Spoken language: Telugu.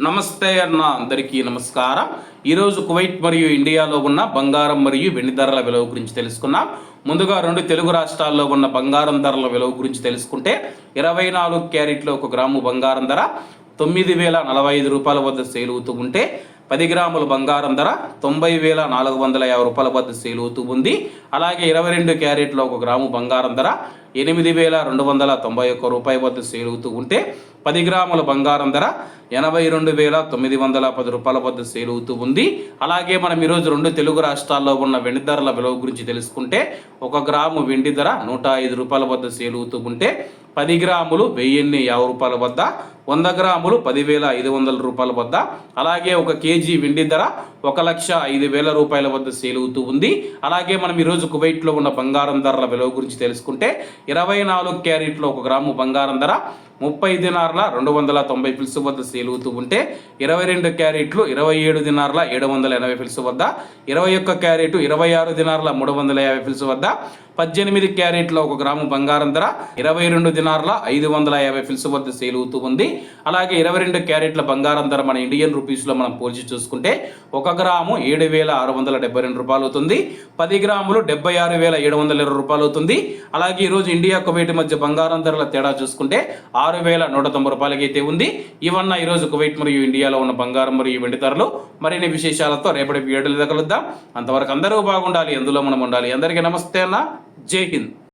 నమస్తే అన్న అందరికీ నమస్కారం. ఈరోజు కువైట్ మరియు ఇండియాలో ఉన్న బంగారం మరియు వెండి ధరల విలువ గురించి తెలుసుకున్నాం. ముందుగా రెండు తెలుగు రాష్ట్రాల్లో ఉన్న బంగారం ధరల విలువ గురించి తెలుసుకుంటే 24 క్యారెట్లో 1 గ్రాము బంగారం ధర 9,045 రూపాయల వద్ద సేల్ అవుతూ ఉంటే 10 గ్రాముల బంగారం ధర 90,450 రూపాయల వద్ద సేల్ అవుతూ ఉంది. అలాగే 22 క్యారెట్లో 1 గ్రాము బంగారం ధర 8,291 రూపాయల వద్ద సేల్ అవుతూ ఉంటే 10 గ్రాముల బంగారం ధర 82,910 రూపాయల వద్ద సేల్ అవుతూ ఉంది. అలాగే మనం ఈరోజు రెండు తెలుగు రాష్ట్రాల్లో ఉన్న వెండి ధరల విలువ గురించి తెలుసుకుంటే 1 గ్రాము వెండి ధర 105 రూపాయల వద్ద సేల్ అవుతూ ఉంటే 10 గ్రాములు 1,050 రూపాయల వద్ద, 100 గ్రాములు 10,500 రూపాయల వద్ద, అలాగే 1 కేజీ వెండి ధర 1,05,000 రూపాయల వద్ద సేల్ అవుతూ ఉంది. అలాగే మనం ఈరోజు కువైట్లో ఉన్న బంగారం ధరల విలువ గురించి తెలుసుకుంటే 24 క్యారెట్లో 1 గ్రాము బంగారం ధర 30 దినార్ల 290 ఫిల్స్ వద్ద సేల్ అవుతూ ఉంటే 22 క్యారెట్లు 27 దినార్ల 780 ఫిల్స్ వద్ద, 21 క్యారెట్ 26 దినార్ల 350 ఫిల్స్ వద్ద, 18 క్యారెట్ల 1 గ్రాము బంగారం ధర 22 దినార్ల 550 ఫిల్స్ వద్ద సేల్ అవుతూ ఉంది. అలాగే 22 క్యారెట్ల బంగారం ధర మన ఇండియన్ రూపీస్లో మనం పోల్చి చూసుకుంటే 1 గ్రాము 7,672 రూపాయలు అవుతుంది. 10 గ్రాములు 76,720 రూపాయలు అవుతుంది. అలాగే ఈరోజు ఇండియా కువైట్ మధ్య బంగారం ధరల తేడా చూసుకుంటే 6,190 రూపాయలకి అయితే ఉంది. ఇవన్న ఈరోజు కువైట్ మరియు ఇండియాలో ఉన్న బంగారం మరియు వెండి ధరలు. మరిన్ని విశేషాలతో రేపటి వీడియోలో కలుద్దాం. అంతవరకు అందరూ బాగుండాలి, అందులో మనం ఉండాలి. అందరికీ నమస్తే అన్న, జై హింద్.